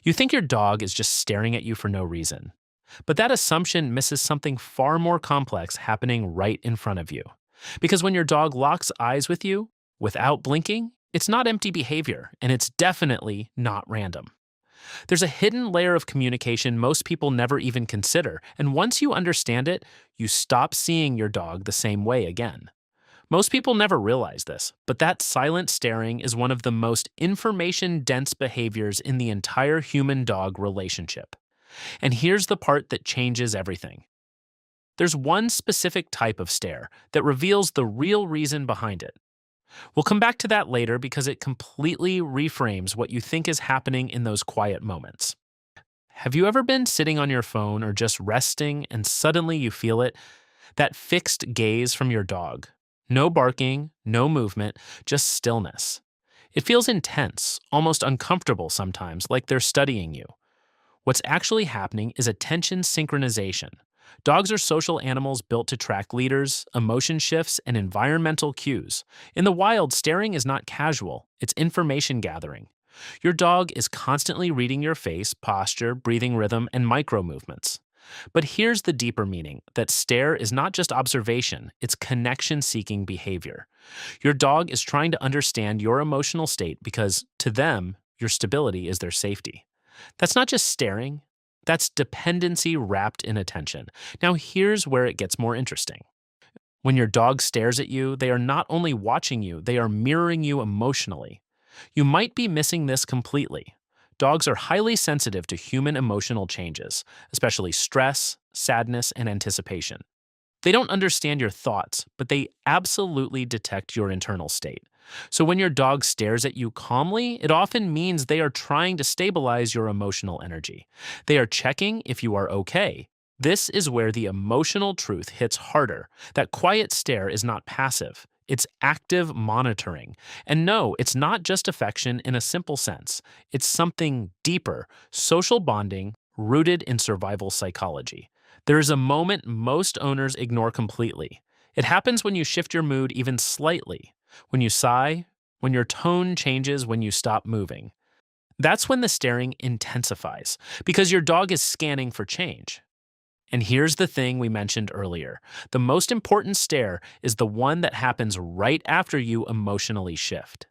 You think your dog is just staring at you for no reason. But that assumption misses something far more complex happening right in front of you. Because when your dog locks eyes with you, without blinking, it's not empty behavior, and it's definitely not random. There's a hidden layer of communication most people never even consider, and once you understand it, you stop seeing your dog the same way again. Most people never realize this, but that silent staring is one of the most information dense behaviors in the entire human dog relationship. And here's the part that changes everything. There's one specific type of stare that reveals the real reason behind it. We'll come back to that later because it completely reframes what you think is happening in those quiet moments. Have you ever been sitting on your phone or just resting and suddenly you feel it? That fixed gaze from your dog. No barking, no movement, just stillness. It feels intense, almost uncomfortable sometimes, like they're studying you. What's actually happening is attention synchronization. Dogs are social animals built to track leaders, emotion shifts, and environmental cues. In the wild, staring is not casual, it's information gathering. Your dog is constantly reading your face, posture, breathing rhythm, and micro movements. But here's the deeper meaning that stare is not just observation, it's connection seeking behavior. Your dog is trying to understand your emotional state because, to them, your stability is their safety. That's not just staring, that's dependency wrapped in attention. Now, here's where it gets more interesting. When your dog stares at you, they are not only watching you, they are mirroring you emotionally. You might be missing this completely. Dogs are highly sensitive to human emotional changes, especially stress, sadness, and anticipation. They don't understand your thoughts, but they absolutely detect your internal state. So when your dog stares at you calmly, it often means they are trying to stabilize your emotional energy. They are checking if you are okay. This is where the emotional truth hits harder. That quiet stare is not passive. It's active monitoring. And no, it's not just affection in a simple sense. It's something deeper, social bonding rooted in survival psychology. There is a moment most owners ignore completely. It happens when you shift your mood even slightly, when you sigh, when your tone changes when you stop moving. That's when the staring intensifies, because your dog is scanning for change. And here's the thing we mentioned earlier. The most important stare is the one that happens right after you emotionally shift.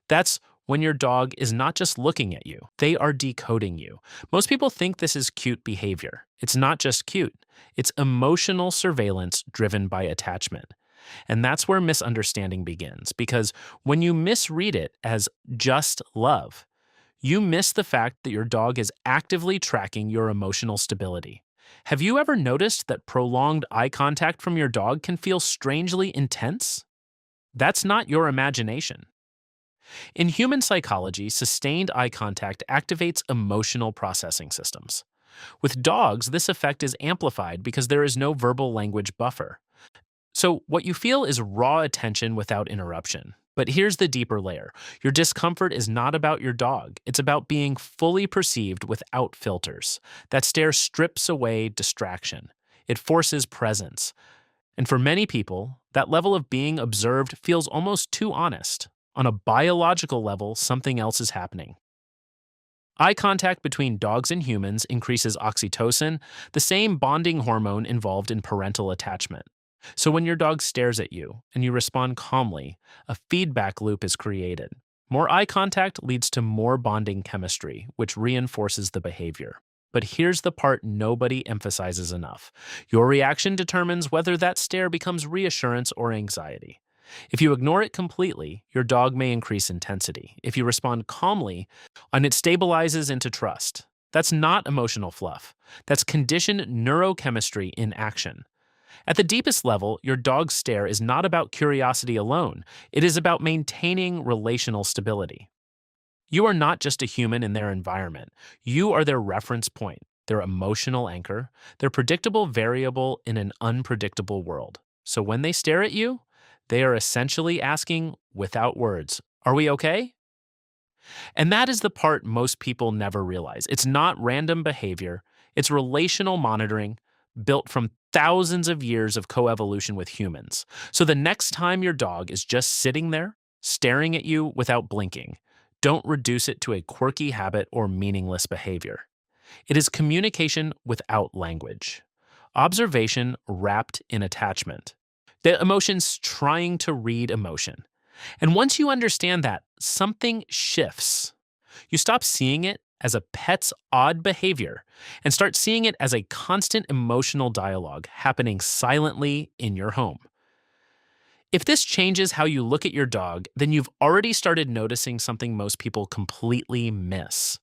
That's when your dog is not just looking at you, they are decoding you. Most people think this is cute behavior. It's not just cute, it's emotional surveillance driven by attachment. And that's where misunderstanding begins, because when you misread it as just love, you miss the fact that your dog is actively tracking your emotional stability. Have you ever noticed that prolonged eye contact from your dog can feel strangely intense? That's not your imagination. In human psychology, sustained eye contact activates emotional processing systems. With dogs, this effect is amplified because there is no verbal language buffer. So, what you feel is raw attention without interruption. But here's the deeper layer. Your discomfort is not about your dog, it's about being fully perceived without filters. That stare strips away distraction, it forces presence. And for many people, that level of being observed feels almost too honest. On a biological level, something else is happening. Eye contact between dogs and humans increases oxytocin, the same bonding hormone involved in parental attachment. So when your dog stares at you and you respond calmly, a feedback loop is created. More eye contact leads to more bonding chemistry, which reinforces the behavior. But here's the part nobody emphasizes enough. Your reaction determines whether that stare becomes reassurance or anxiety. If you ignore it completely, your dog may increase intensity. If you respond calmly, and it stabilizes into trust. That's not emotional fluff. That's conditioned neurochemistry in action. At the deepest level, your dog's stare is not about curiosity alone. It is about maintaining relational stability. You are not just a human in their environment. You are their reference point, their emotional anchor, their predictable variable in an unpredictable world. So when they stare at you, they are essentially asking, without words, "Are we okay?" And that is the part most people never realize. It's not random behavior, it's relational monitoring built from thousands of years of coevolution with humans. So the next time your dog is just sitting there, staring at you without blinking, Don't reduce it to a quirky habit or meaningless behavior. It is communication without language, observation wrapped in attachment. The emotion's trying to read emotion. And once you understand that, something shifts. You stop seeing it as a pet's odd behavior and start seeing it as a constant emotional dialogue happening silently in your home. If this changes how you look at your dog, then you've already started noticing something most people completely miss.